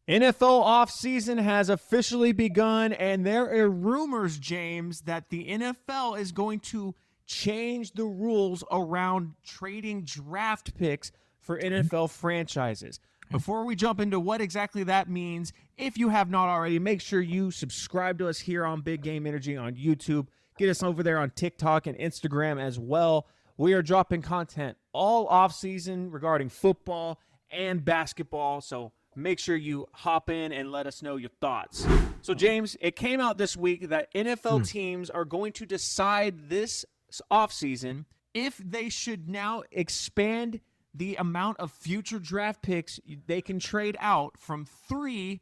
NFL offseason has officially begun, and there are rumors, James, that the NFL is going to change the rules around trading draft picks for NFL franchises. Before we jump into what exactly that means, if you have not already, make sure you subscribe to us here on Big Game Energy on YouTube. Get us over there on TikTok and Instagram as well. We are dropping content all offseason regarding football and basketball, so make sure you hop in and let us know your thoughts. So, James, it came out this week that NFL teams are going to decide this offseason if they should now expand the amount of future draft picks they can trade out from 3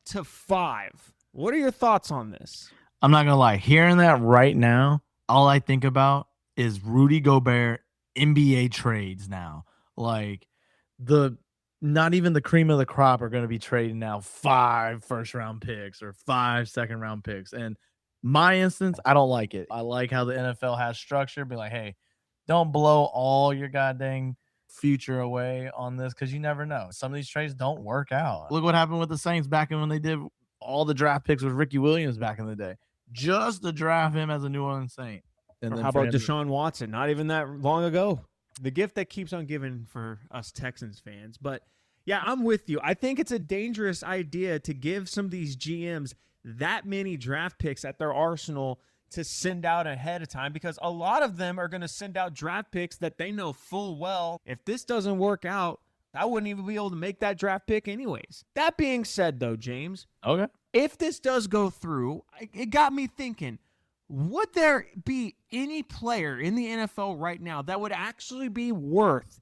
to 5. What are your thoughts on this? I'm not going to lie. Hearing that right now, all I think about is Rudy Gobert NBA trades now. Like, not even the cream of the crop are going to be trading now 5 first-round picks or 5 second-round picks. And my instance, I don't like it. I like how the NFL has structure. Be like, hey, don't blow all your goddamn future away on this because you never know. Some of these trades don't work out. Look what happened with the Saints back when they did all the draft picks with Ricky Williams back in the day, just to draft him as a New Orleans Saint. And then how about Deshaun Watson? Not even that long ago. The gift that keeps on giving for us Texans fans. But, yeah, I'm with you. I think it's a dangerous idea to give some of these GMs that many draft picks at their arsenal to send out ahead of time, because a lot of them are going to send out draft picks that they know full well, if this doesn't work out, I wouldn't even be able to make that draft pick anyways. That being said, though, James, okay, if this does go through, it got me thinking, would there be any player in the NFL right now that would actually be worth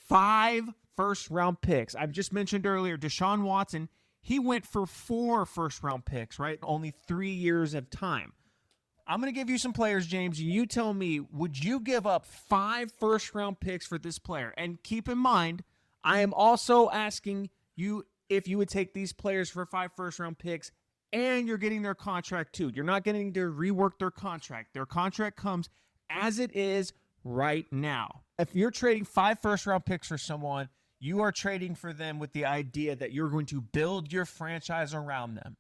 5 first-round picks? I've just mentioned earlier, Deshaun Watson, he went for 4 first-round picks, right? Only 3 years of time. I'm going to give you some players, James. You tell me, would you give up 5 first-round picks for this player? And keep in mind, I am also asking you if you would take these players for 5 first-round picks and you're getting their contract too. You're not getting to rework their contract. Their contract comes as it is right now. If you're trading 5 first-round picks for someone, you are trading for them with the idea that you're going to build your franchise around them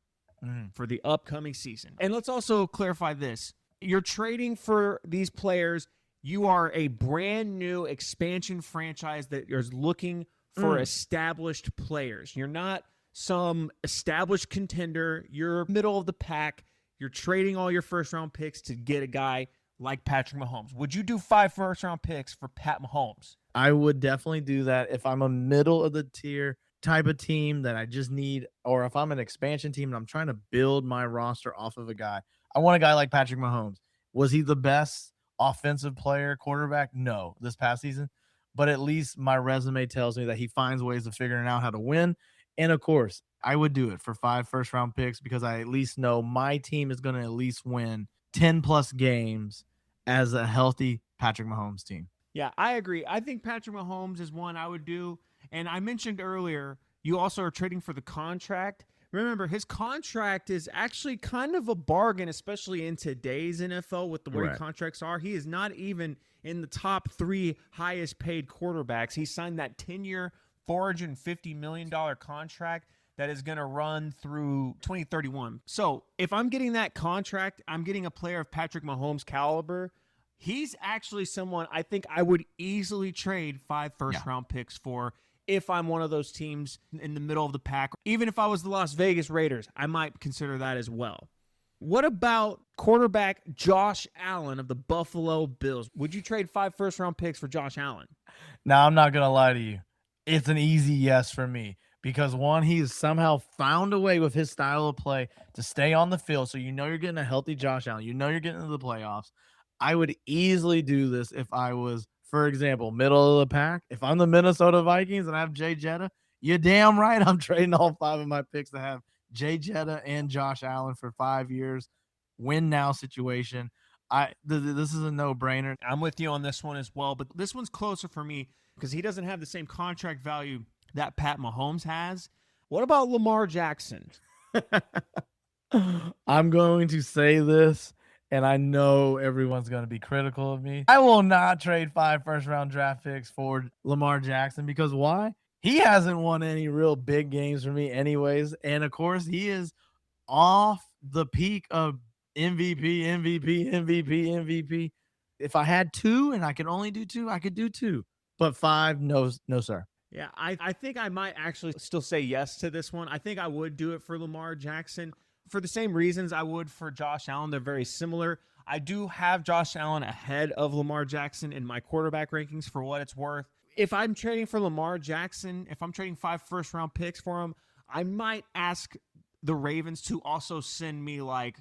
for the upcoming season. And let's also clarify this. You're trading for these players. You are a brand new expansion franchise that is looking for established players. You're not some established contender. You're middle of the pack. You're trading all your first-round picks to get a guy like Patrick Mahomes. Would you do 5 first-round picks for Pat Mahomes? I would definitely do that if I'm a middle of the tier type of team that I just need, or if I'm an expansion team and I'm trying to build my roster off of a guy. I want a guy like Patrick Mahomes. Was he the best offensive player, quarterback? No, this past season. But at least my resume tells me that he finds ways of figuring out how to win. And, of course, I would do it for 5 first-round picks because I at least know my team is going to at least win 10-plus games as a healthy Patrick Mahomes team. Yeah, I agree. I think Patrick Mahomes is one I would do. And I mentioned earlier, you also are trading for the contract. Remember, his contract is actually kind of a bargain, especially in today's NFL with the way contracts are. He is not even in the top 3 highest paid quarterbacks. He signed that 10-year, $450 million contract that is going to run through 2031. So if I'm getting that contract, I'm getting a player of Patrick Mahomes' caliber. He's actually someone I think I would easily trade 5 first-round picks for if I'm one of those teams in the middle of the pack. Even if I was the Las Vegas Raiders, I might consider that as well. What about quarterback Josh Allen of the Buffalo Bills? Would you trade 5 first-round picks for Josh Allen? Now, I'm not going to lie to you. It's an easy yes for me because, one, he's somehow found a way with his style of play to stay on the field. So you know you're getting a healthy Josh Allen. You know you're getting into the playoffs. I would easily do this if I was, for example, middle of the pack. If I'm the Minnesota Vikings and I have Jay Jetta, you're damn right I'm trading all 5 of my picks to have Jay Jetta and Josh Allen for 5 years. Win now situation. This is a no-brainer. I'm with you on this one as well, but this one's closer for me because he doesn't have the same contract value that Pat Mahomes has. What about Lamar Jackson? I'm going to say this, and I know everyone's going to be critical of me. I will not trade 5 first-round draft picks for Lamar Jackson because why? he hasn't won any real big games for me anyways. And of course, he is off the peak of MVP. If I had 2 and I could only do 2, I could do 2. But 5, no, sir. Yeah, I think I might actually still say yes to this one. I think I would do it for Lamar Jackson for the same reasons I would for Josh Allen. They're very similar. I do have Josh Allen ahead of Lamar Jackson in my quarterback rankings for what it's worth. If I'm trading for Lamar Jackson, if I'm trading 5 first-round picks for him, I might ask the Ravens to also send me like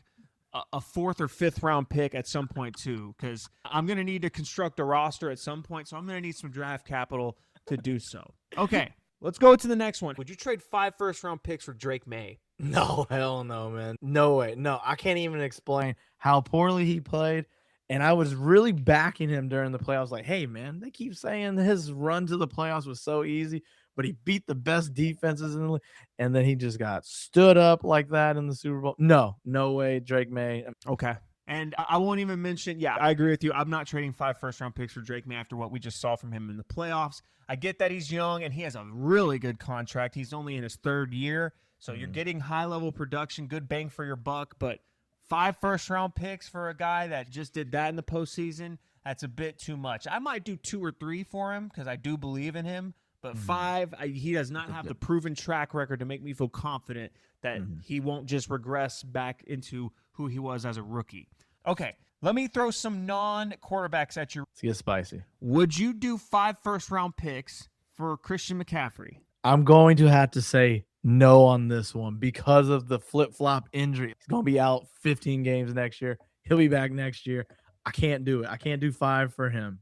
a 4th or 5th round pick at some point too, because I'm going to need to construct a roster at some point, so I'm going to need some draft capital to do so. Okay, let's go to the next one. Would you trade 5 first-round picks for Drake May? No, hell no, man. No way. No, I can't even explain how poorly he played. And I was really backing him during the playoffs. Like, hey, man, they keep saying his run to the playoffs was so easy, but he beat the best defenses in the league. And then he just got stood up like that in the Super Bowl. No way, Drake May. Okay. And I won't even mention, yeah, I agree with you. I'm not trading 5 first-round picks for Drake May after what we just saw from him in the playoffs. I get that he's young and he has a really good contract. He's only in his 3rd year, so you're getting high-level production, good bang for your buck, but 5 first-round picks for a guy that just did that in the postseason, that's a bit too much. I might do 2 or 3 for him because I do believe in him, but 5, he does not have the proven track record to make me feel confident that he won't just regress back into who he was as a rookie. Okay, let me throw some non-quarterbacks at you. Let's get spicy. Would you do 5 first-round picks for Christian McCaffrey? I'm going to have to say no on this one because of the flip-flop injury. He's going to be out 15 games next year. He'll be back next year. I can't do it. I can't do 5 for him.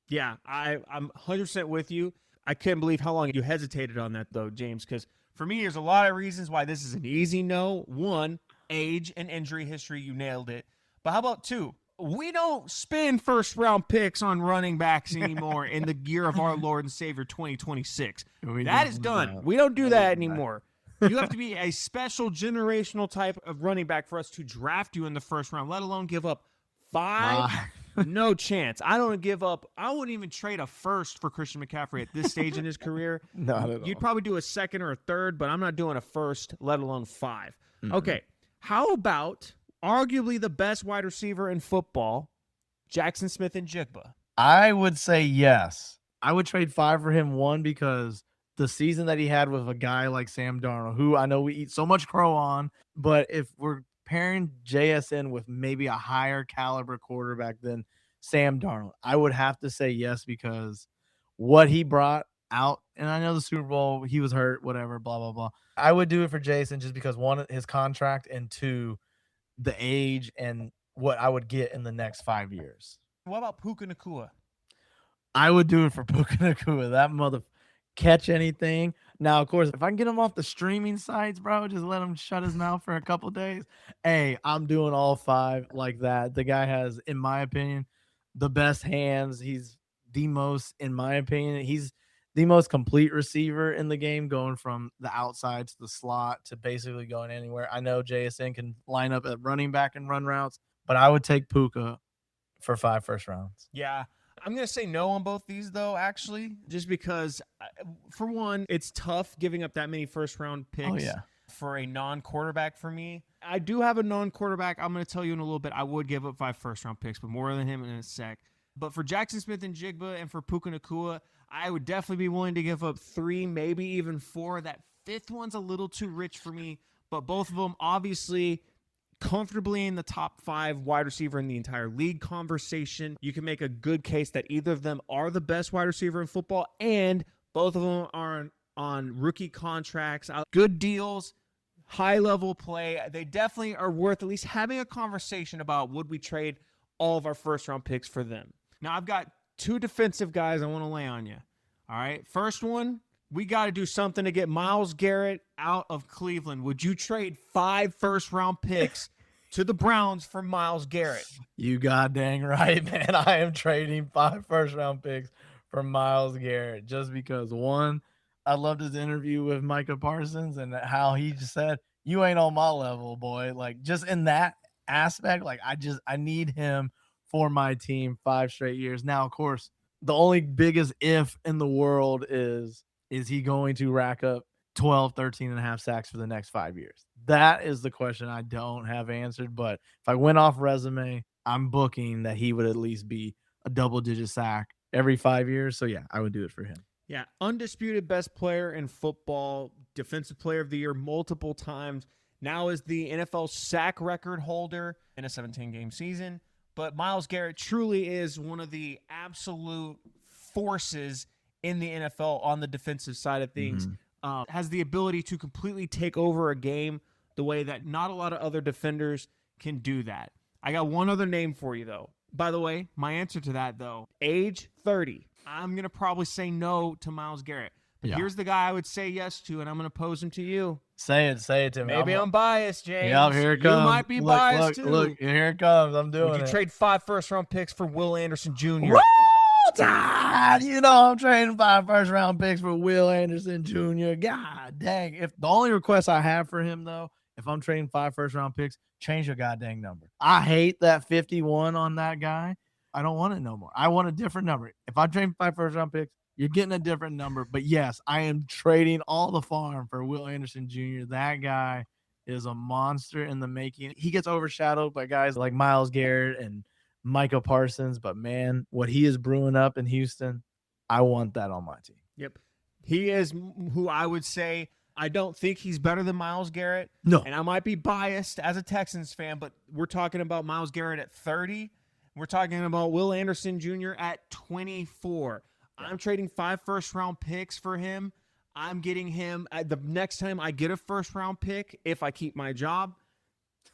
Yeah, I'm 100% with you. I couldn't believe how long you hesitated on that, though, James, because for me, there's a lot of reasons why this is an easy no. 1, age and injury history. You nailed it. But how about 2? We don't spend first-round picks on running backs anymore in the year of our Lord and Savior 2026. That is done. We don't do that anymore. You have to be a special generational type of running back for us to draft you in the first round, let alone give up 5. No chance. I wouldn't even trade a first for Christian McCaffrey at this stage in his career. Not at all. You'd probably do a 2nd or a 3rd, but I'm not doing a first, let alone 5. Okay, how about arguably the best wide receiver in football, Jaxon Smith-Njigba? I would say yes. I would trade 5 for him, 1, because the season that he had with a guy like Sam Darnold, who I know we eat so much crow on, but if we're pairing JSN with maybe a higher caliber quarterback than Sam Darnold, I would have to say yes, because what he brought out, and I know the Super Bowl, he was hurt, whatever, blah, blah, blah. I would do it for Jason just because 1, his contract, and 2, the age and what I would get in the next 5 years. What about Puka Nacua? I would do it for Puka Nacua. That mother catch anything. Now, of course, if I can get him off the streaming sites, bro, just let him shut his mouth for a couple days. Hey, I'm doing all 5 like that. The guy has, in my opinion, the best hands. He's the most, in my opinion, he's the most complete receiver in the game, going from the outside to the slot to basically going anywhere. I know JSN can line up at running back and run routes, but I would take Puka for 5 first rounds. Yeah. I'm going to say no on both these, though, actually, just because, for one, it's tough giving up that many first-round picks for a non-quarterback for me. I do have a non-quarterback. I'm going to tell you in a little bit. I would give up 5 first-round picks, but more than him in a sec. But for Jaxon Smith-Njigba and for Puka Nacua, I would definitely be willing to give up 3, maybe even 4. That 5th one's a little too rich for me, but both of them obviously comfortably in the top 5 wide receiver in the entire league conversation. You can make a good case that either of them are the best wide receiver in football, and both of them are on rookie contracts, good deals, high-level play. They definitely are worth at least having a conversation about, would we trade all of our first-round picks for them? Now, I've got 2 defensive guys I want to lay on you. All right, first one, we got to do something to get Myles Garrett out of Cleveland. Would you trade 5 first-round picks to the Browns for Myles Garrett? You goddamn right, man. I am trading 5 first-round picks for Myles Garrett just because, 1, I loved his interview with Micah Parsons and how he just said, you ain't on my level, boy. Like, just in that aspect, like, I need him for my team 5 straight years. Now, of course, the only biggest if in the world is is he going to rack up 12, 13 and a half sacks for the next 5 years? That is the question I don't have answered. But if I went off resume, I'm booking that he would at least be a double-digit sack every 5 years. So, yeah, I would do it for him. Yeah, undisputed best player in football, defensive player of the year multiple times. Now is the NFL sack record holder in a 17-game season. But Myles Garrett truly is one of the absolute forces in the NFL on the defensive side of things. Has the ability to completely take over a game the way that not a lot of other defenders can do that. I got one other name for you, though. By the way, my answer to that, though, age 30. I'm going to probably say no to Myles Garrett. But here's the guy I would say yes to, and I'm going to pose him to you. Say it to me. Maybe I'm biased, James. Yeah, here it comes. You might be biased, too. Look, here it comes. I'm doing it. Would you trade 5 first-round picks for Will Anderson Jr.? You know I'm trading 5 first-round picks for Will Anderson Jr. God dang. If the only request I have for him, though, if I'm trading 5 first-round picks, change your goddamn number. I hate that 51 on that guy. I don't want it no more. I want a different number. If I'm trading 5 first-round picks, you're getting a different number. But, yes, I am trading all the farm for Will Anderson Jr. That guy is a monster in the making. He gets overshadowed by guys like Myles Garrett and Micah Parsons, but man, what he is brewing up in Houston, I want that on my team. Yep. He is who I would say, I don't think he's better than Myles Garrett. No. And I might be biased as a Texans fan, but we're talking about Myles Garrett at 30. We're talking about Will Anderson Jr. at 24. Yeah. I'm trading 5 first-round picks for him. I'm getting him the next time I get a first-round pick, if I keep my job,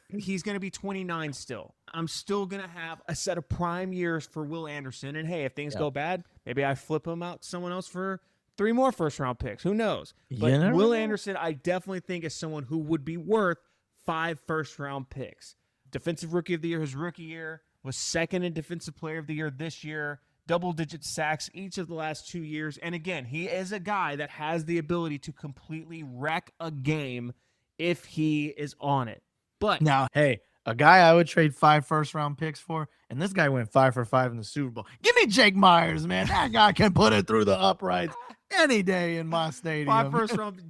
he's going to be 29 still. I'm still going to have a set of prime years for Will Anderson. And, hey, if things go bad, maybe I flip him out to someone else for 3 more first-round picks. Who knows? But Will Anderson, I definitely think is someone who would be worth 5 first-round picks. Defensive Rookie of the Year, his rookie year, was second in Defensive Player of the Year this year, double-digit sacks each of the last 2 years. And, again, he is a guy that has the ability to completely wreck a game if he is on it. But now, hey, a guy I would trade 5 first-round picks for, and this guy went 5 for 5 in the Super Bowl. Give me Jake Myers, man. That guy can put it through the uprights any day in my stadium. 5 first-round.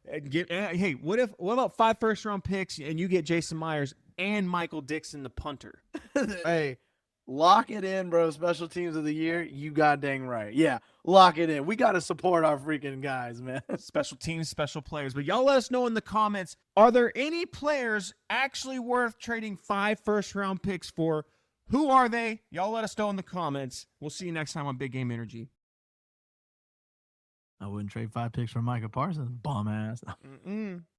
Hey, what about 5 first-round picks and you get Jason Myers and Michael Dixon, the punter? Hey, lock it in, bro. Special teams of the year. You got dang right. Yeah, lock it in. We got to support our freaking guys, man. Special teams, special players. But y'all let us know in the comments, are there any players actually worth trading 5 first-round picks for? Who are they? Y'all let us know in the comments. We'll see you next time on Big Game Energy. I wouldn't trade 5 picks for Micah Parsons. Bum ass.